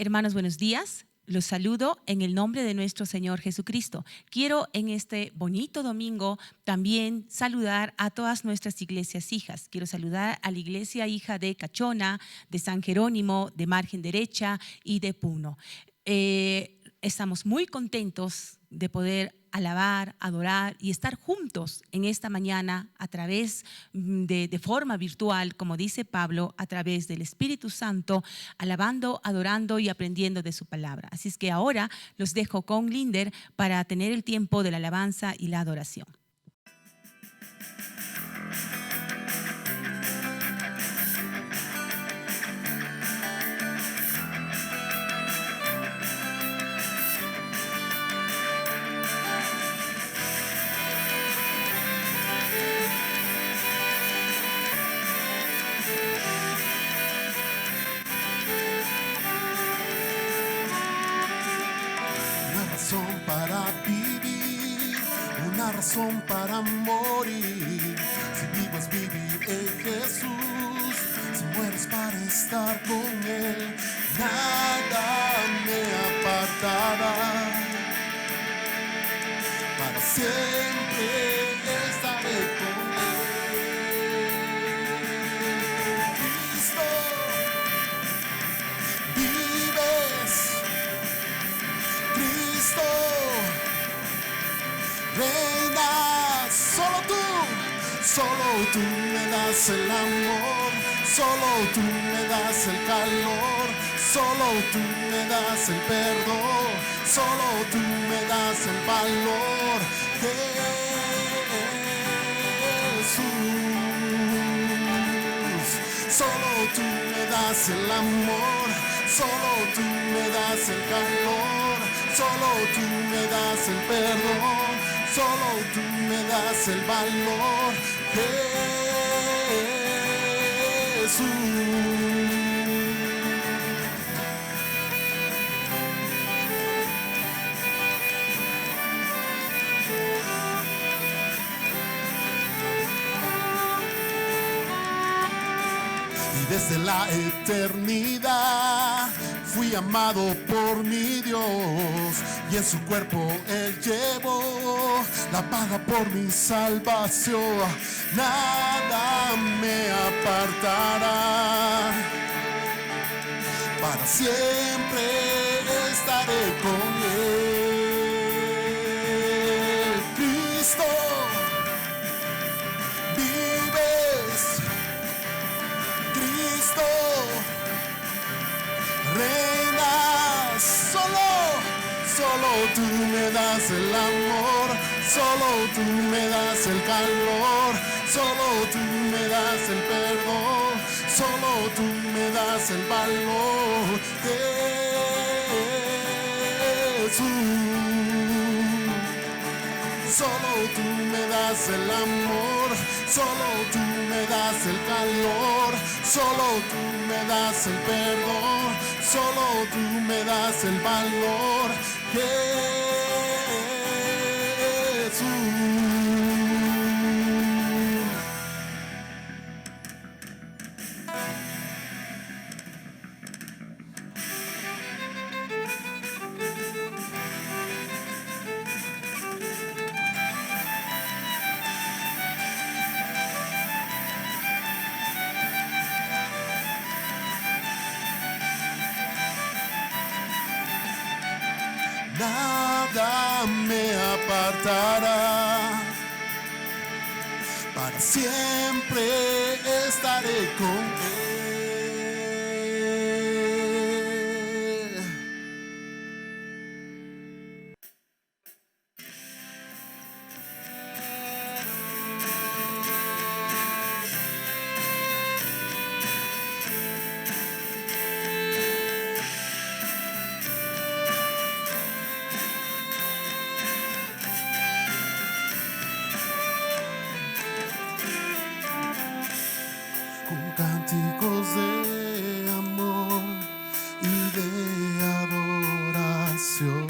Hermanos, buenos días. Los saludo en el nombre de nuestro Señor Jesucristo. Quiero en este bonito domingo también saludar a todas nuestras iglesias hijas. Quiero saludar a la iglesia hija de Cachona, de San Jerónimo, de Margen Derecha y de Puno. Estamos muy contentos de poder alabar, adorar y estar juntos en esta mañana a través de forma virtual, como dice Pablo, a través del Espíritu Santo, alabando, adorando y aprendiendo de su palabra. Así es que ahora los dejo con Linder para tener el tiempo de la alabanza y la adoración. Para vivir, una razón para morir. Si vivo es vivir en Jesús, si mueres para estar con Él, nada me apartará. Para siempre estaré con Él. Cristo, vives. Cristo, reina, solo tú me das el amor, solo tú me das el calor, solo tú me das el perdón, solo tú me das el valor, Jesús, solo tú me das el amor, solo tú me das el calor, solo tú me das el perdón, solo tú me das el valor, Jesús. Y desde la eternidad fui amado por mi Dios, y en su cuerpo Él llevó la paga por mi salvación. Nada me apartará, para siempre estaré con Él. Cristo, vives. Cristo, reina, solo tú me das el amor, solo tú me das el calor, solo tú me das el perdón, solo tú me das el valor, Jesús. Solo tú me das el amor, solo tú me das el calor, solo tú me das el perdón, solo tú me das el valor, Jesús. Nada me apartará, para siempre estaré con Él. Con cánticos de amor y de adoración,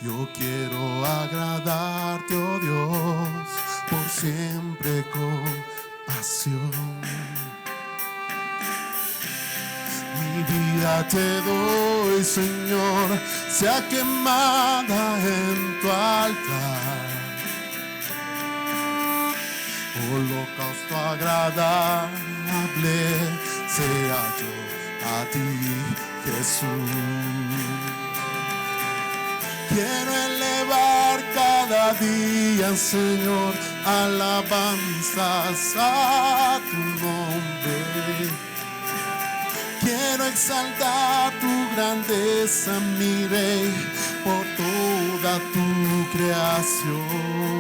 yo quiero agradarte, oh Dios, por siempre con pasión. vida te doy, Señor, sea quemada en tu altar. Holocausto agradable sea yo a ti, Jesús. Quiero elevar cada día, Señor, alabanzas a tu nombre. Quiero exaltar tu grandeza, mi Rey, por toda tu creación.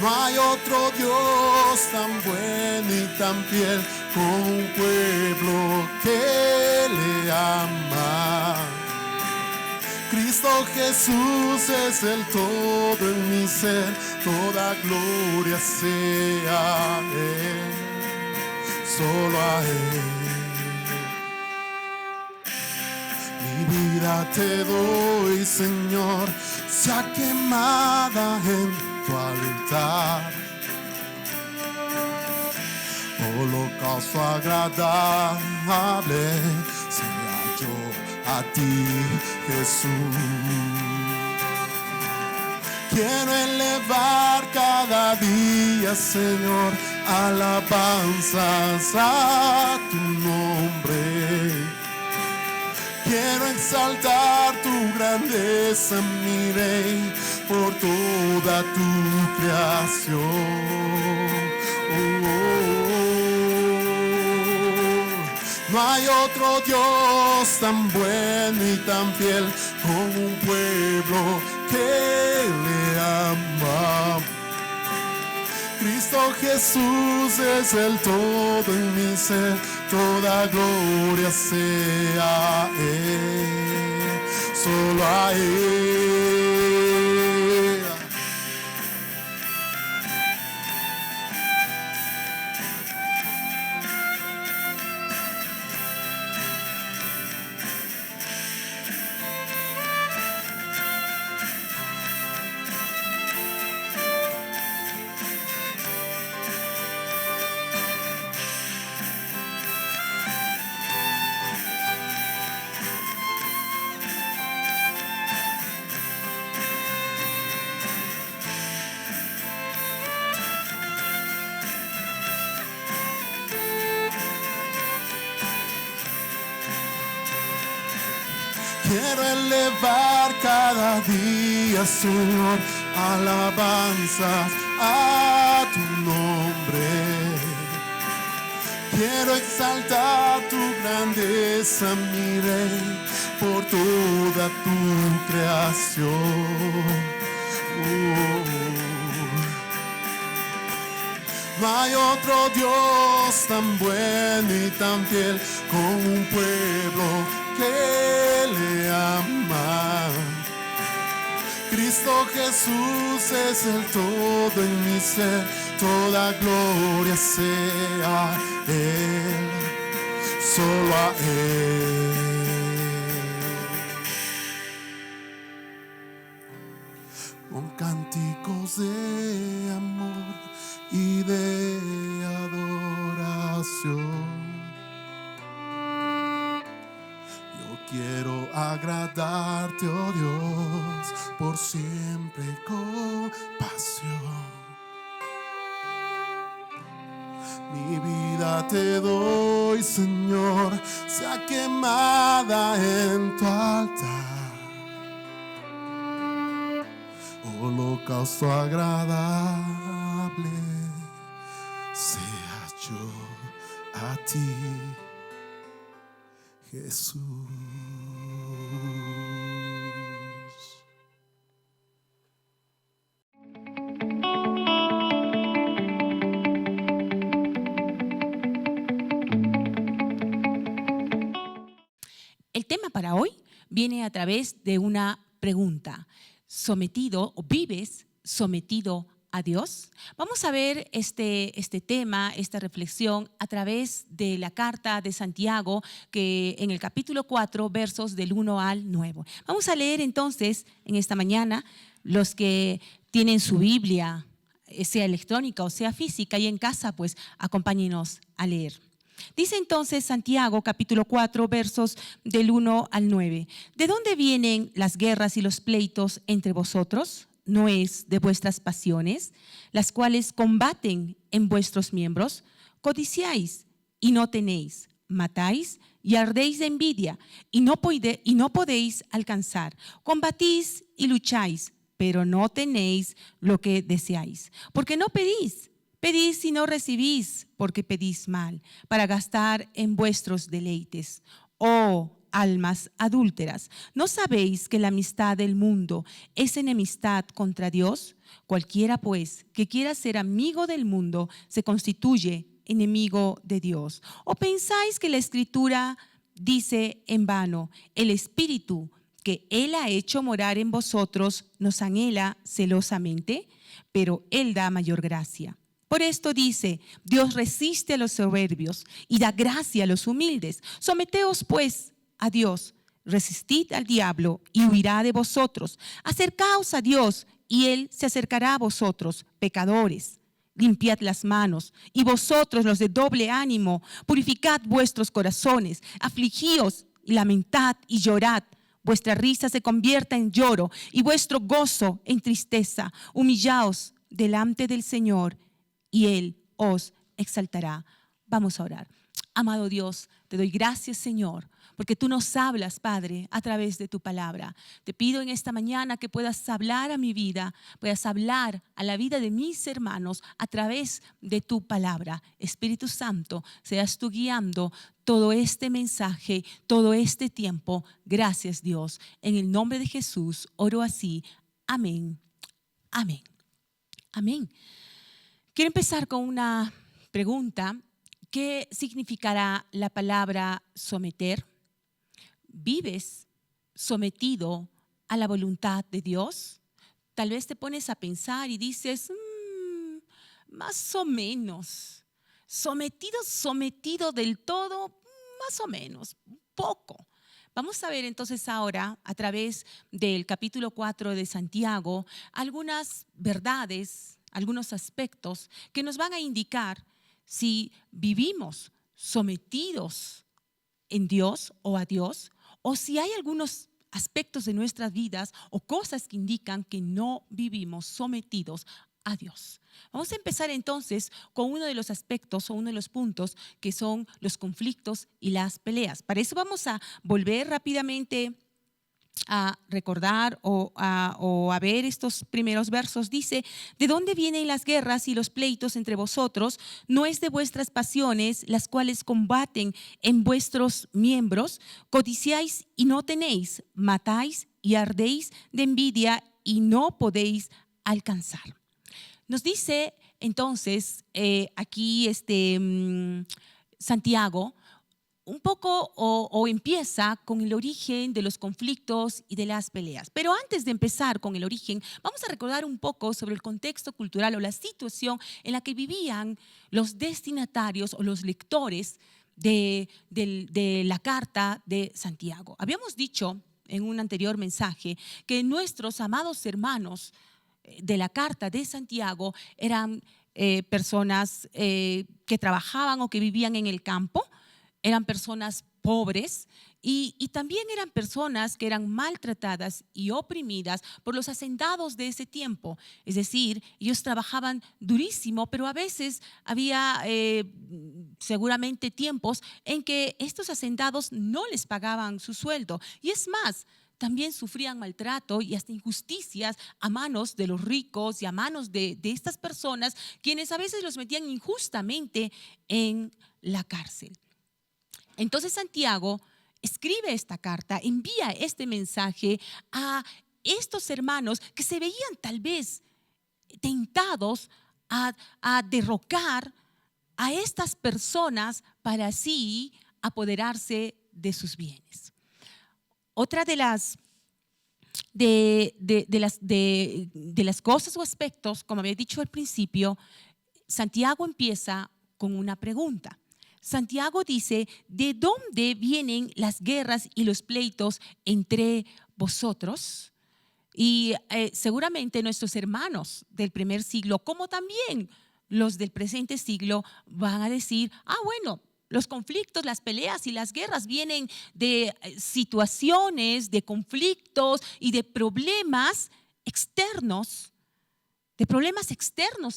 No hay otro Dios tan bueno y tan fiel como un pueblo que le ama. Cristo Jesús es el todo en mi ser, toda gloria sea a Él, solo a Él. Mi vida te doy, Señor, sea quemada en tu altar. Holocausto agradable sea yo a ti, Jesús. Quiero elevar cada día, Señor, alabanzas a tu nombre. Quiero exaltar tu grandeza, mi Rey, por toda tu creación. No hay otro Dios tan bueno y tan fiel como un pueblo que le ama. Cristo Jesús es el todo en mi ser, toda gloria sea a Él, solo a Él. Quiero elevar cada día, Señor, alabanzas a tu nombre. Quiero exaltar tu grandeza, mi Rey, por toda tu creación. No hay otro Dios tan bueno y tan fiel como un pueblo que le ama. Cristo Jesús es el todo en mi ser, toda gloria sea a Él, solo a Él. Con cánticos de amor y de adoración, quiero agradarte, oh Dios, por siempre con pasión. Mi vida te doy, Señor, sea quemada en tu altar. Holocausto agradable sea yo a ti, Jesús. El tema para hoy viene a través de una pregunta. ¿Sometido o vives sometido a Dios? Vamos a ver este tema, esta reflexión a través de la carta de Santiago, que en el capítulo 4, versos del 1 al 9. Vamos a leer entonces en esta mañana, los que tienen su Biblia sea electrónica o sea física, y en casa pues acompáñenos a leer. Dice entonces Santiago capítulo 4 versos del 1 al 9: ¿De dónde vienen las guerras y los pleitos entre vosotros? ¿No es de vuestras pasiones, las cuales combaten en vuestros miembros? Codiciáis y no tenéis, matáis y ardéis de envidia y no podéis alcanzar. Combatís y lucháis, pero no tenéis lo que deseáis, porque no pedís. Pedís y no recibís, porque pedís mal, para gastar en vuestros deleites. Oh, almas adúlteras, ¿no sabéis que la amistad del mundo es enemistad contra Dios? Cualquiera, pues, que quiera ser amigo del mundo, se constituye enemigo de Dios. ¿O pensáis que la Escritura dice en vano: el Espíritu que Él ha hecho morar en vosotros nos anhela celosamente? Pero Él da mayor gracia. Por esto dice: Dios resiste a los soberbios y da gracia a los humildes. Someteos pues a Dios, resistid al diablo y huirá de vosotros. Acercaos a Dios y Él se acercará a vosotros, pecadores. Limpiad las manos, y vosotros los de doble ánimo, purificad vuestros corazones, afligíos y lamentad y llorad. Vuestra risa se convierta en lloro y vuestro gozo en tristeza. Humillaos delante del Señor y Él os exaltará. Vamos a orar. Amado Dios, te doy gracias, Señor, porque tú nos hablas, Padre, a través de tu palabra. Te pido en esta mañana que puedas hablar a mi vida, puedas hablar a la vida de mis hermanos a través de tu palabra. Espíritu Santo, seas tú guiando todo este mensaje, todo este tiempo. Gracias, Dios. En el nombre de Jesús oro así. Amén. Amén. Amén. Quiero empezar con una pregunta. ¿Qué significará la palabra someter? ¿Vives sometido a la voluntad de Dios? Tal vez te pones a pensar y dices, más o menos. Sometido del todo, más o menos, poco. Vamos a ver entonces ahora, a través del capítulo 4 de Santiago, algunas verdades, algunos aspectos que nos van a indicar si vivimos sometidos en Dios o a Dios, o si hay algunos aspectos de nuestras vidas o cosas que indican que no vivimos sometidos a Dios. Vamos a empezar entonces con uno de los aspectos o uno de los puntos que son los conflictos y las peleas. Para eso vamos a volver rápidamente a recordar o a ver estos primeros versos. Dice: ¿de dónde vienen las guerras y los pleitos entre vosotros? ¿No es de vuestras pasiones, las cuales combaten en vuestros miembros? Codiciáis y no tenéis, matáis y ardéis de envidia y no podéis alcanzar. Nos dice entonces aquí Santiago un poco o empieza con el origen de los conflictos y de las peleas. Pero antes de empezar con el origen, vamos a recordar un poco sobre el contexto cultural o la situación en la que vivían los destinatarios o los lectores de la carta de Santiago. Habíamos dicho en un anterior mensaje que nuestros amados hermanos de la carta de Santiago eran personas que trabajaban o que vivían en el campo. Eran personas pobres y también eran personas que eran maltratadas y oprimidas por los hacendados de ese tiempo. Es decir, ellos trabajaban durísimo, pero a veces había seguramente tiempos en que estos hacendados no les pagaban su sueldo. Y es más, también sufrían maltrato y hasta injusticias a manos de los ricos y a manos de estas personas, quienes a veces los metían injustamente en la cárcel. Entonces Santiago escribe esta carta, envía este mensaje a estos hermanos que se veían tal vez tentados a derrocar a estas personas para así apoderarse de sus bienes. Otra de las cosas o aspectos, como había dicho al principio, Santiago empieza con una pregunta. Santiago dice: ¿de dónde vienen las guerras y los pleitos entre vosotros? Y seguramente nuestros hermanos del primer siglo, como también los del presente siglo, van a decir, bueno, los conflictos, las peleas y las guerras vienen de situaciones, de conflictos y de problemas externos,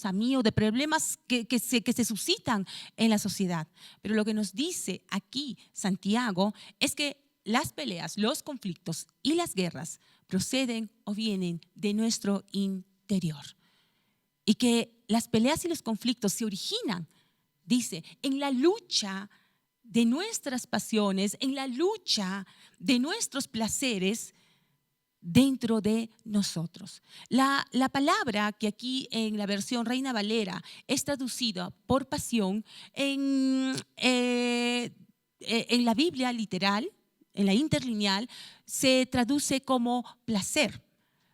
a mí, o de problemas que se suscitan en la sociedad. Pero lo que nos dice aquí Santiago es que las peleas, los conflictos y las guerras proceden o vienen de nuestro interior. Y que las peleas y los conflictos se originan, dice, en la lucha de nuestras pasiones, en la lucha de nuestros placeres dentro de nosotros. La palabra que aquí en la versión Reina Valera es traducida por pasión en la Biblia literal, en la interlineal, se traduce como placer,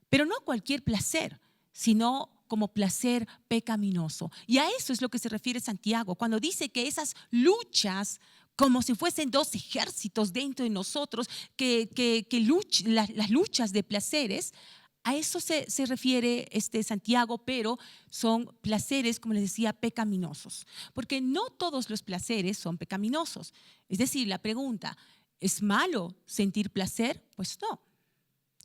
pero no cualquier placer, sino como placer pecaminoso. Y a eso es lo que se refiere Santiago cuando dice que esas luchas, como si fuesen dos ejércitos dentro de nosotros, las luchas de placeres, a eso se refiere Santiago, pero son placeres, como les decía, pecaminosos. Porque no todos los placeres son pecaminosos. Es decir, la pregunta, ¿es malo sentir placer? Pues no.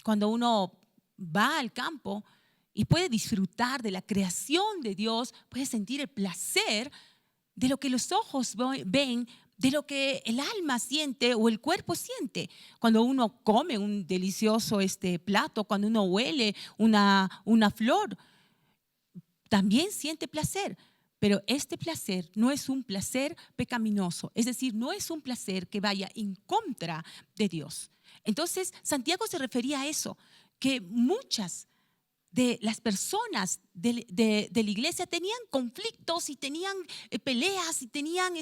Cuando uno va al campo y puede disfrutar de la creación de Dios, puede sentir el placer de lo que los ojos ven, de lo que el alma siente o el cuerpo siente. Cuando uno come un delicioso plato, cuando uno huele una flor, también siente placer. Pero este placer no es un placer pecaminoso, es decir, no es un placer que vaya en contra de Dios. Entonces, Santiago se refería a eso, que muchas de las personas de la iglesia tenían conflictos y tenían peleas y tenían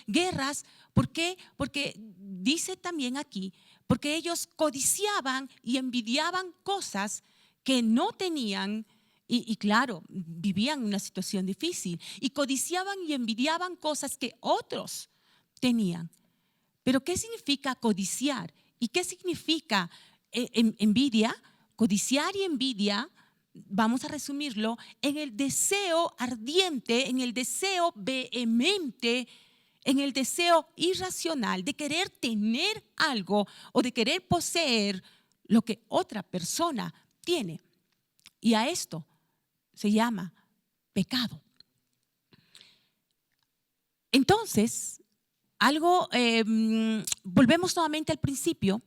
guerras. ¿Por qué? Porque dice también aquí, porque ellos codiciaban y envidiaban cosas que no tenían. Y claro, vivían una situación difícil y codiciaban y envidiaban cosas que otros tenían. Pero ¿qué significa codiciar? ¿Y qué significa envidia? Codiciar y envidia, vamos a resumirlo, en el deseo ardiente, en el deseo vehemente, en el deseo irracional de querer tener algo o de querer poseer lo que otra persona tiene. Y a esto se llama pecado. Entonces, volvemos nuevamente al principio.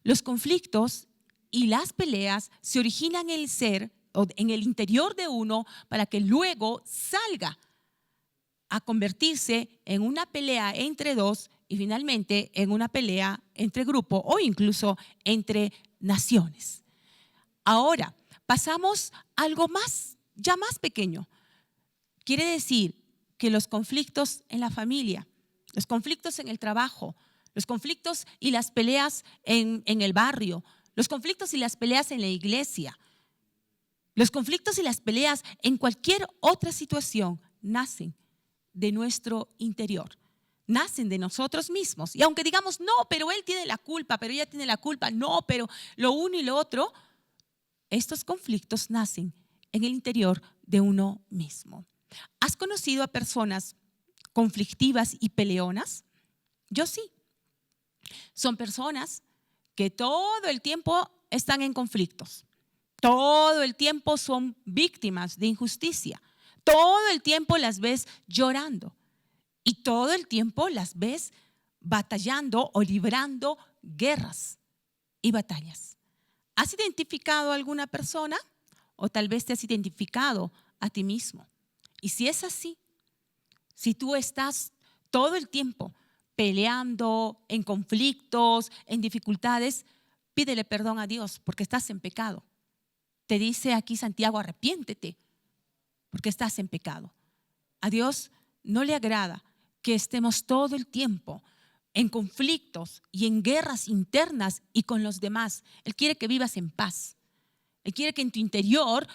Los conflictos y las peleas se originan en el ser o en el interior de uno para que luego salga a convertirse en una pelea entre dos y finalmente en una pelea entre grupos o incluso entre naciones. Ahora, pasamos a algo ya más pequeño. Quiere decir que los conflictos en la familia, los conflictos en el trabajo, los conflictos y las peleas en el barrio, los conflictos y las peleas en la iglesia, los conflictos y las peleas en cualquier otra situación nacen de nuestro interior, nacen de nosotros mismos. Y aunque digamos, no, pero él tiene la culpa, pero ella tiene la culpa, no, pero lo uno y lo otro, estos conflictos nacen en el interior de uno mismo. ¿Has conocido a personas conflictivas y peleonas? Yo sí. Son personas que todo el tiempo están en conflictos. Todo el tiempo son víctimas de injusticia. Todo el tiempo las ves llorando. Y todo el tiempo las ves batallando o librando guerras y batallas. ¿Has identificado a alguna persona? O tal vez te has identificado a ti mismo. Y si es así, si tú estás todo el tiempo peleando, en conflictos, en dificultades, pídele perdón a Dios porque estás en pecado. Te dice aquí Santiago, arrepiéntete porque estás en pecado. A Dios no le agrada que estemos todo el tiempo en conflictos y en guerras internas y con los demás. Él quiere que vivas en paz. Él quiere que en tu interior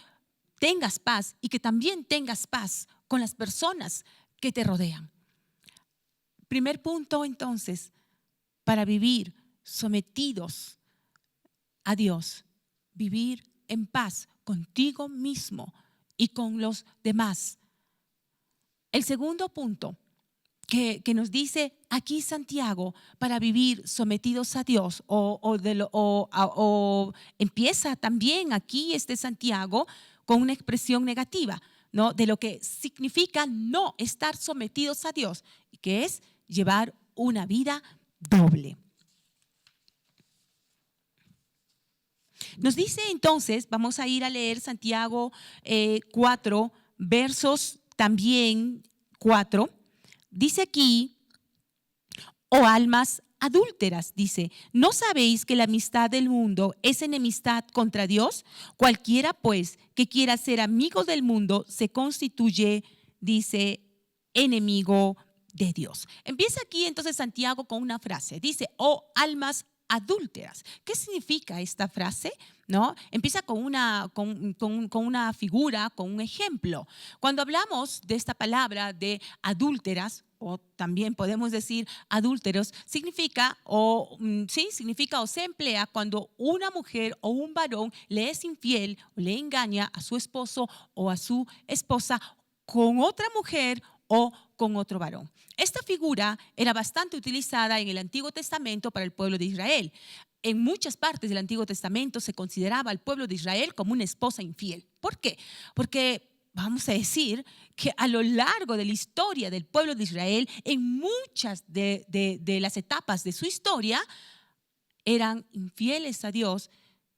tengas paz y que también tengas paz con las personas que te rodean. Primer punto, entonces, para vivir sometidos a Dios, vivir en paz contigo mismo y con los demás. El segundo punto que nos dice aquí Santiago para vivir sometidos a Dios, o empieza también aquí Santiago con una expresión negativa, ¿no? De lo que significa no estar sometidos a Dios, que es llevar una vida doble. Nos dice entonces, vamos a ir a leer Santiago 4, versos también 4. Dice aquí, oh almas adúlteras, dice, ¿no sabéis que la amistad del mundo es enemistad contra Dios? Cualquiera pues que quiera ser amigo del mundo se constituye, dice, enemigo de Dios. Empieza aquí entonces Santiago con una frase, dice, oh almas adúlteras. ¿Qué significa esta frase? ¿No? Empieza con una figura, con un ejemplo. Cuando hablamos de esta palabra de adúlteras, o también podemos decir adúlteros, significa o se emplea cuando una mujer o un varón le es infiel o le engaña a su esposo o a su esposa con otra mujer o con otro varón. Esta figura era bastante utilizada en el Antiguo Testamento para el pueblo de Israel. En muchas partes del Antiguo Testamento se consideraba al pueblo de Israel como una esposa infiel. ¿Por qué? Porque vamos a decir que a lo largo de la historia del pueblo de Israel, en muchas de las etapas de su historia, eran infieles a Dios,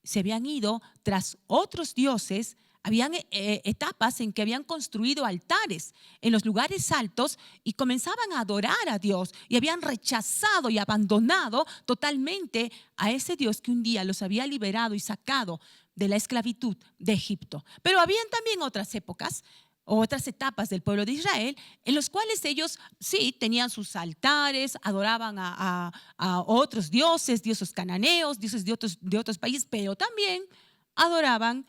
se habían ido tras otros dioses. Habían etapas en que habían construido altares en los lugares altos y comenzaban a adorar a Dios y habían rechazado y abandonado totalmente a ese Dios que un día los había liberado y sacado de la esclavitud de Egipto. Pero habían también otras épocas, otras etapas del pueblo de Israel en los cuales ellos sí tenían sus altares, adoraban a otros dioses, dioses cananeos, dioses de otros países, pero también adoraban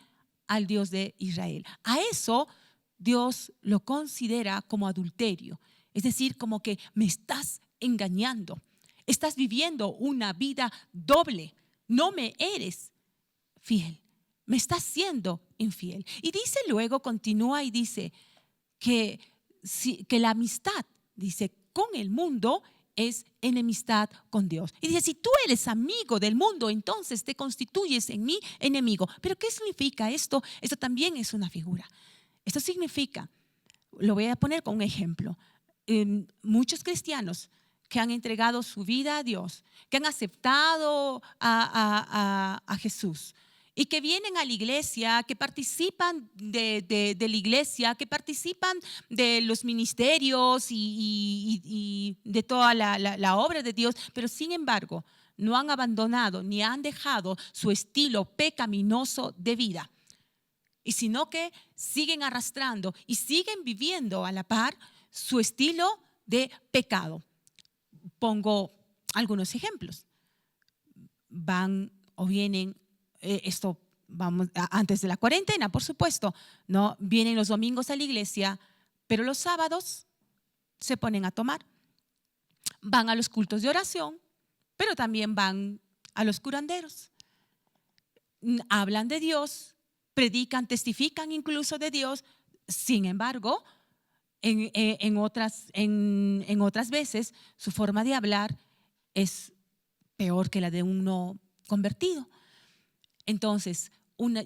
al Dios de Israel. A eso Dios lo considera como adulterio, es decir, como que me estás engañando, estás viviendo una vida doble, no me eres fiel, me estás siendo infiel. Y dice luego, continúa y dice que la amistad, dice, con el mundo es enemistad con Dios. Y dice, si tú eres amigo del mundo, entonces te constituyes en mi enemigo. ¿Pero qué significa esto? Esto también es una figura. Esto significa, lo voy a poner con un ejemplo, muchos cristianos que han entregado su vida a Dios, que han aceptado a Jesús, y que vienen a la iglesia, que participan de la iglesia, que participan de los ministerios y de toda la obra de Dios, pero sin embargo no han abandonado ni han dejado su estilo pecaminoso de vida, y sino que siguen arrastrando y siguen viviendo a la par su estilo de pecado. Pongo algunos ejemplos. Van o vienen, esto vamos antes de la cuarentena, por supuesto, ¿no? Vienen los domingos a la iglesia, pero los sábados se ponen a tomar. Van a los cultos de oración, pero también van a los curanderos. Hablan de Dios, predican, testifican incluso de Dios. Sin embargo, en otras veces su forma de hablar es peor que la de un no convertido. Entonces,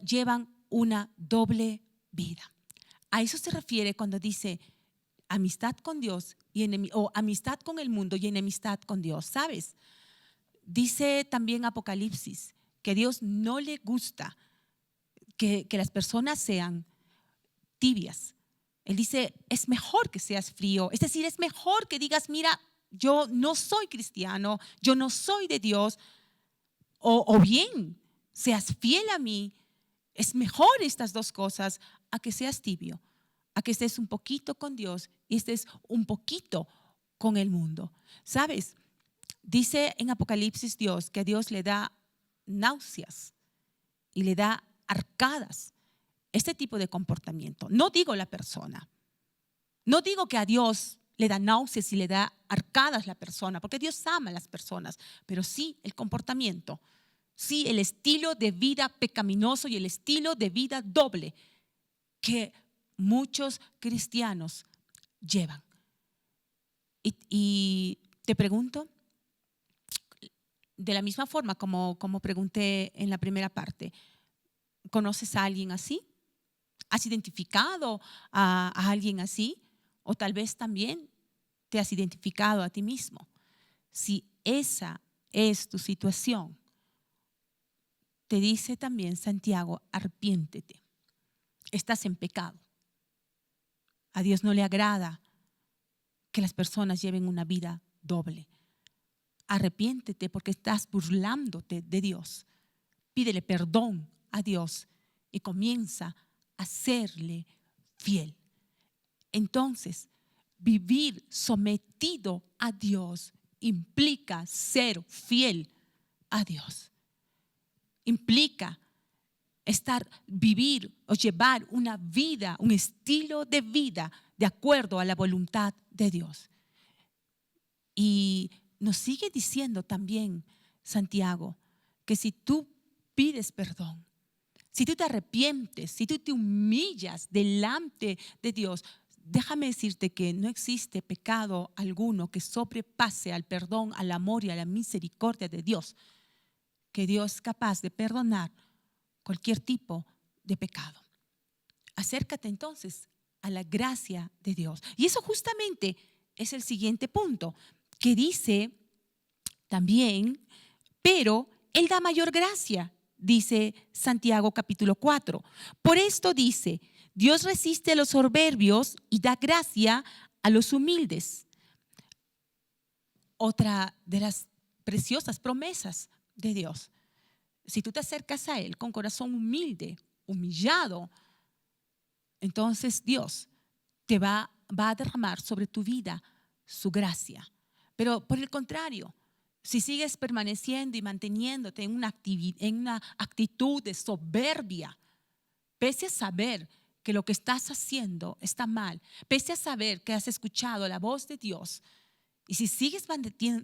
llevan una doble vida. A eso se refiere cuando dice amistad con Dios o amistad con el mundo y enemistad con Dios. ¿Sabes? Dice también Apocalipsis que a Dios no le gusta que las personas sean tibias. Él dice, es mejor que seas frío. Es decir, es mejor que digas, mira, yo no soy cristiano, yo no soy de Dios, o bien seas fiel a mí. Es mejor estas dos cosas a que seas tibio, a que estés un poquito con Dios y estés un poquito con el mundo. ¿Sabes? Dice en Apocalipsis Dios que a Dios le da náuseas y le da arcadas este tipo de comportamiento. No digo la persona, no digo que a Dios le da náuseas y le da arcadas la persona, porque Dios ama a las personas, pero sí el comportamiento Sí, el estilo de vida pecaminoso y el estilo de vida doble que muchos cristianos llevan. Y te pregunto, de la misma forma como pregunté en la primera parte, ¿conoces a alguien así? ¿Has identificado a alguien así? O tal vez también te has identificado a ti mismo. Si esa es tu situación, te dice también Santiago, arrepiéntete. Estás en pecado. A Dios no le agrada que las personas lleven una vida doble. Arrepiéntete porque estás burlándote de Dios. Pídele perdón a Dios y comienza a serle fiel. Entonces, vivir sometido a Dios implica ser fiel a Dios. Implica vivir o llevar una vida, un estilo de vida de acuerdo a la voluntad de Dios. Y nos sigue diciendo también Santiago que si tú pides perdón, si tú te arrepientes, si tú te humillas delante de Dios, déjame decirte que no existe pecado alguno que sobrepase al perdón, al amor y a la misericordia de Dios, que Dios es capaz de perdonar cualquier tipo de pecado. Acércate entonces a la gracia de Dios. Y eso justamente es el siguiente punto, que dice también, pero Él da mayor gracia, dice Santiago capítulo 4. Por esto dice, Dios resiste a los soberbios y da gracia a los humildes. Otra de las preciosas promesas de Dios. Si tú te acercas a Él con corazón humilde, humillado, entonces Dios te va a derramar sobre tu vida su gracia. Pero por el contrario, si sigues permaneciendo y manteniéndote en una actitud de soberbia, pese a saber que lo que estás haciendo está mal, pese a saber que has escuchado la voz de Dios, y si sigues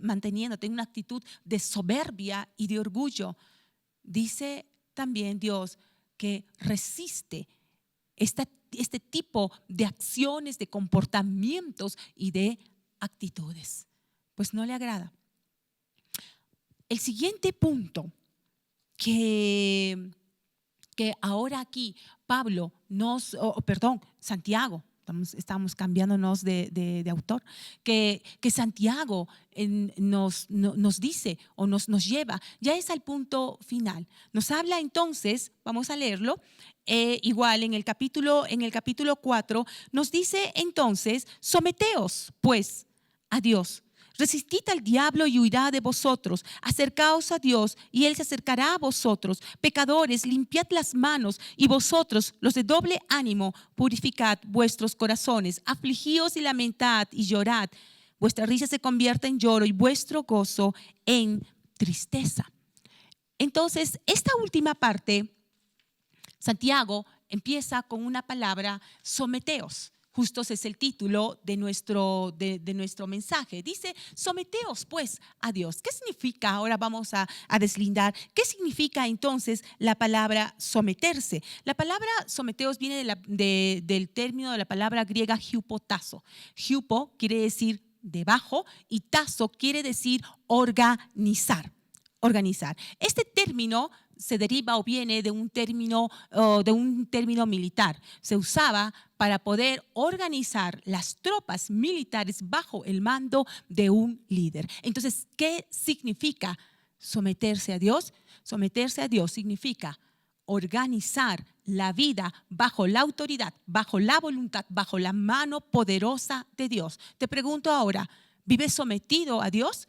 manteniéndote en una actitud de soberbia y de orgullo, dice también Dios que resiste este tipo de acciones, de comportamientos y de actitudes. Pues no le agrada. El siguiente punto que ahora aquí Santiago, estamos cambiándonos de autor, que Santiago nos dice o nos lleva, ya es al punto final. Nos habla entonces, vamos a leerlo, igual en el capítulo 4, nos dice entonces, someteos pues a Dios. Resistid al diablo y huirá de vosotros. Acercaos a Dios y Él se acercará a vosotros. Pecadores, limpiad las manos, y vosotros, los de doble ánimo, purificad vuestros corazones. Afligíos y lamentad y llorad. Vuestra risa se convierta en lloro y vuestro gozo en tristeza. Entonces, esta última parte, Santiago empieza con una palabra, someteos. Justo ese es el título de nuestro mensaje. Dice, someteos pues a Dios. ¿Qué significa? Ahora vamos a deslindar. ¿Qué significa entonces la palabra someterse? La palabra someteos viene del término de la palabra griega hypotasso. Hypo quiere decir debajo y tasso quiere decir organizar. Este término se deriva o viene de un término militar. Se usaba para poder organizar las tropas militares bajo el mando de un líder. Entonces, ¿qué significa someterse a Dios? Someterse a Dios significa organizar la vida bajo la autoridad, bajo la voluntad, bajo la mano poderosa de Dios. Te pregunto ahora, ¿vives sometido a Dios?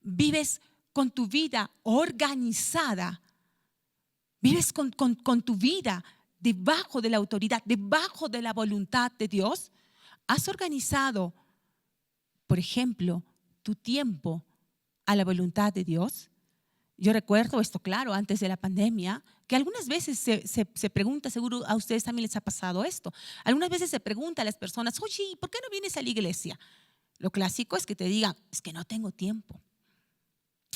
¿Vives con tu vida organizada? ¿Vives con tu vida debajo de la autoridad, debajo de la voluntad de Dios? ¿Has organizado, por ejemplo, tu tiempo a la voluntad de Dios? Yo recuerdo esto, claro, antes de la pandemia, que algunas veces se pregunta, seguro a ustedes también les ha pasado esto, algunas veces se pregunta a las personas, oye, ¿por qué no vienes a la iglesia? Lo clásico es que te digan, es que no tengo tiempo.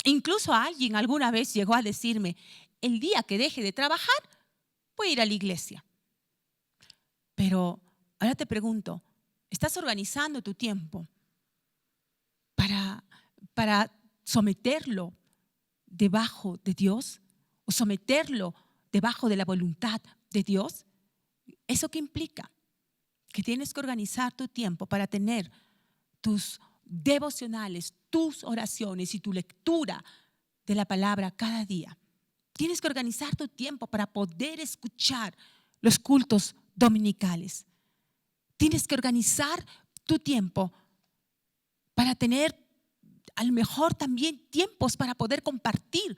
Incluso alguien alguna vez llegó a decirme, el día que deje de trabajar, voy a ir a la iglesia. Pero ahora te pregunto, ¿estás organizando tu tiempo para someterlo debajo de Dios o someterlo debajo de la voluntad de Dios? ¿Eso qué implica? Que tienes que organizar tu tiempo para tener tus devocionales, tus oraciones y tu lectura de la palabra cada día. Tienes que organizar tu tiempo para poder escuchar los cultos dominicales. Tienes que organizar tu tiempo para tener a lo mejor también tiempos para poder compartir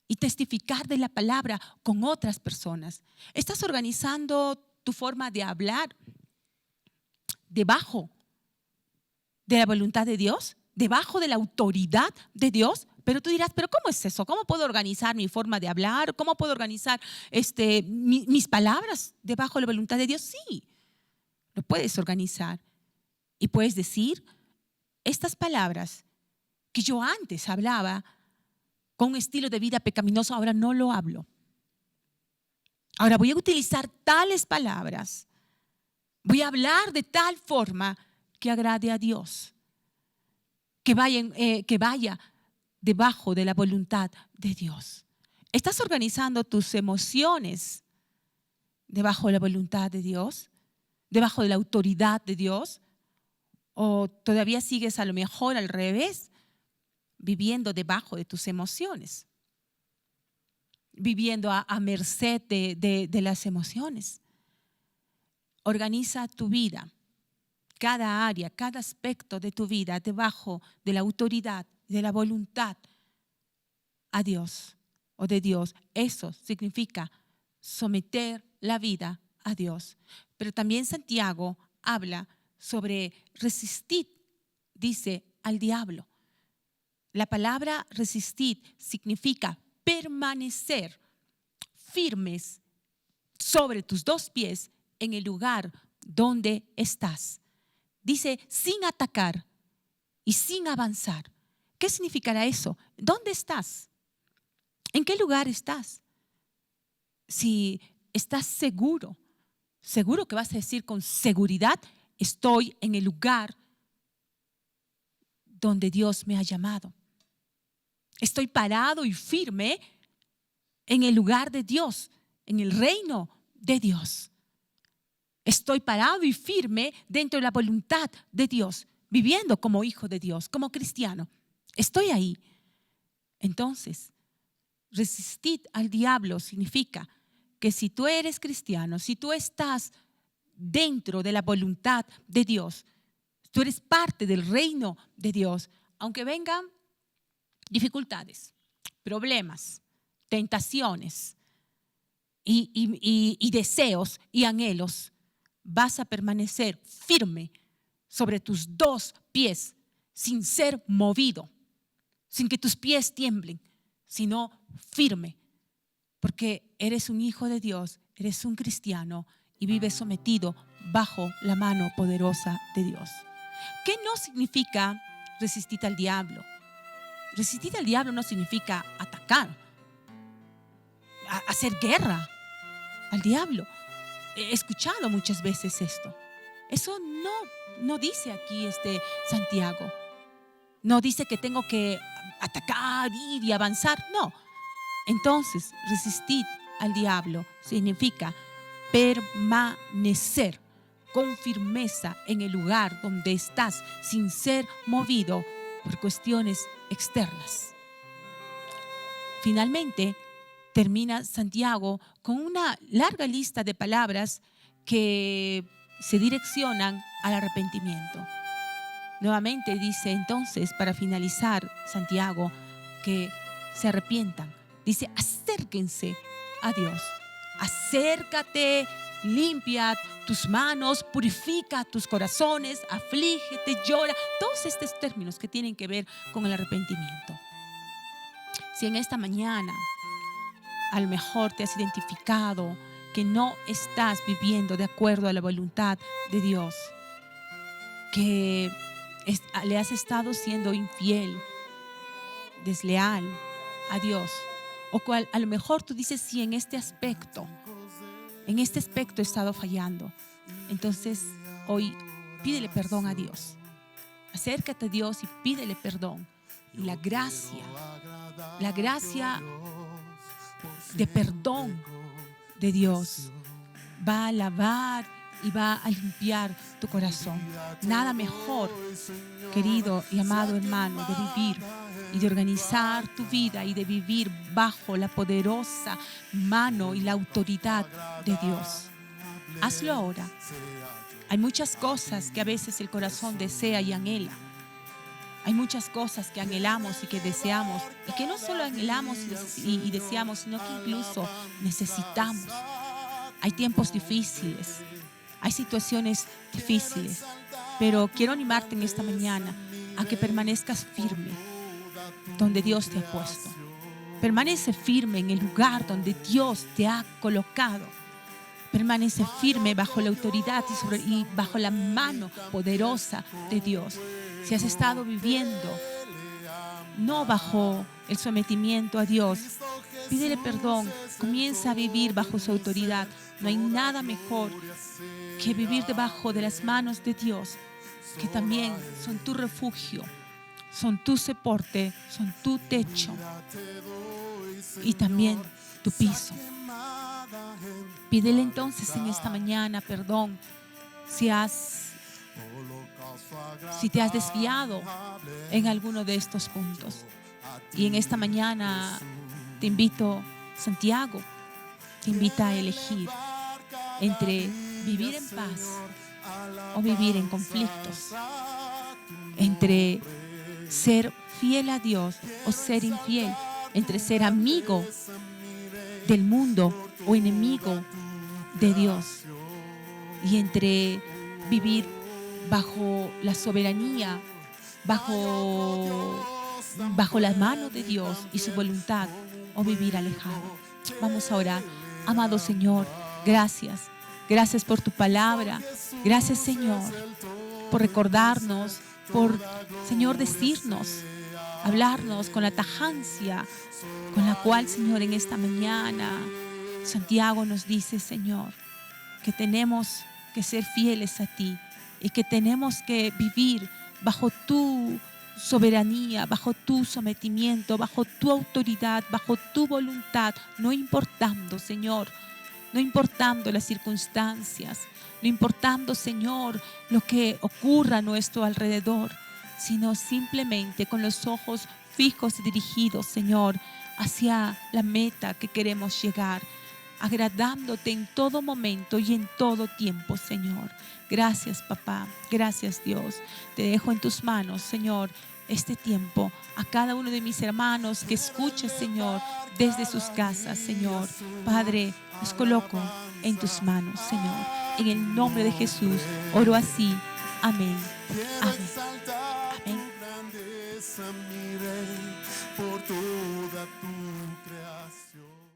y testificar de la palabra con otras personas. ¿Estás organizando tu forma de hablar debajo de la voluntad de Dios? ¿Debajo de la autoridad de Dios? Pero tú dirás, ¿pero cómo es eso? ¿Cómo puedo organizar mi forma de hablar? ¿Cómo puedo organizar mis palabras debajo de la voluntad de Dios? Sí, lo puedes organizar. Y puedes decir, estas palabras que yo antes hablaba con un estilo de vida pecaminoso, ahora no lo hablo. Ahora voy a utilizar tales palabras. Voy a hablar de tal forma que agrade a Dios. Que vaya debajo de la voluntad de Dios. ¿Estás organizando tus emociones debajo de la voluntad de Dios? ¿Debajo de la autoridad de Dios? ¿O todavía sigues a lo mejor al revés, viviendo debajo de tus emociones? Viviendo a merced de las emociones. Organiza tu vida, cada área, cada aspecto de tu vida debajo de la autoridad, de la voluntad a Dios o de Dios. Eso significa someter la vida a Dios. Pero también Santiago habla sobre resistir, dice, al diablo. La palabra resistir significa permanecer firmes sobre tus dos pies en el lugar donde estás. Dice, sin atacar y sin avanzar. ¿Qué significará eso? ¿Dónde estás? ¿En qué lugar estás? Si estás seguro que vas a decir con seguridad, estoy en el lugar donde Dios me ha llamado. Estoy parado y firme en el lugar de Dios, en el reino de Dios. Estoy parado y firme dentro de la voluntad de Dios, viviendo como hijo de Dios, como cristiano. Estoy ahí. Entonces, resistir al diablo significa que si tú eres cristiano, si tú estás dentro de la voluntad de Dios, tú eres parte del reino de Dios, aunque vengan dificultades, problemas, tentaciones y deseos y anhelos, vas a permanecer firme sobre tus dos pies sin ser movido, sin que tus pies tiemblen, sino firme, porque eres un hijo de Dios, eres un cristiano y vives sometido bajo la mano poderosa de Dios. ¿Qué no significa resistir al diablo? Resistir al diablo no significa atacar, hacer guerra al diablo. He escuchado muchas veces esto. Eso no dice aquí Santiago. No dice que tengo que atacar, ir y avanzar. No. Entonces, resistir al diablo significa permanecer con firmeza en el lugar donde estás sin ser movido por cuestiones externas. Finalmente, termina Santiago con una larga lista de palabras que se direccionan al arrepentimiento. Nuevamente dice entonces, para finalizar, Santiago, que se arrepientan. Dice, acérquense a Dios. Acércate, limpia tus manos, purifica tus corazones, aflígete, llora. Todos estos términos que tienen que ver con el arrepentimiento. Si en esta mañana a lo mejor te has identificado que no estás viviendo de acuerdo a la voluntad de Dios, que le has estado siendo infiel, desleal a Dios, o cual a lo mejor tú dices, sí, en este aspecto he estado fallando. Entonces hoy pídele perdón a Dios. Acércate a Dios y pídele perdón. Y la gracia de perdón de Dios va a lavar y va a limpiar tu corazón. Nada mejor, querido y amado hermano, de vivir y de organizar tu vida y de vivir bajo la poderosa mano y la autoridad de Dios. Hazlo ahora. Hay muchas cosas que a veces el corazón desea y anhela. Hay muchas cosas que anhelamos y que deseamos, y que no solo anhelamos y deseamos, sino que incluso necesitamos. Hay tiempos difíciles, hay situaciones difíciles, pero quiero animarte en esta mañana a que permanezcas firme donde Dios te ha puesto. Permanece firme en el lugar donde Dios te ha colocado. Permanece firme bajo la autoridad y bajo la mano poderosa de Dios. Si has estado viviendo no bajo el sometimiento a Dios, pídele perdón, comienza a vivir bajo su autoridad. No hay nada mejor que vivir debajo de las manos de Dios, que también son tu refugio, son tu soporte, son tu techo y también tu piso. Pídele entonces en esta mañana perdón si te has desviado en alguno de estos puntos. Y en esta mañana te invito, Santiago, te invita a elegir entre vivir en paz o vivir en conflictos, entre ser fiel a Dios o ser infiel, entre ser amigo del mundo o enemigo de Dios, y entre vivir bajo la soberanía, bajo la mano de Dios y su voluntad, o vivir alejado. Vamos a orar. Amado Señor, gracias. Gracias por tu palabra. Gracias, Señor, por recordarnos, por, Señor, decirnos, hablarnos con la tajancia con la cual, Señor, en esta mañana Santiago nos dice, Señor, que tenemos que ser fieles a ti y que tenemos que vivir bajo tu soberanía, bajo tu sometimiento, bajo tu autoridad, bajo tu voluntad, no importando, Señor, no importando las circunstancias, no importando, Señor, lo que ocurra a nuestro alrededor, sino simplemente con los ojos fijos y dirigidos, Señor, hacia la meta que queremos llegar, agradándote en todo momento y en todo tiempo, Señor. Gracias, papá. Gracias, Dios. Te dejo en tus manos, Señor, este tiempo. A cada uno de mis hermanos que escuche, Señor, desde sus casas, Señor. Padre, los coloco en tus manos, Señor. En el nombre de Jesús, oro así. Amén. Amén. Amén. Por toda tu creación.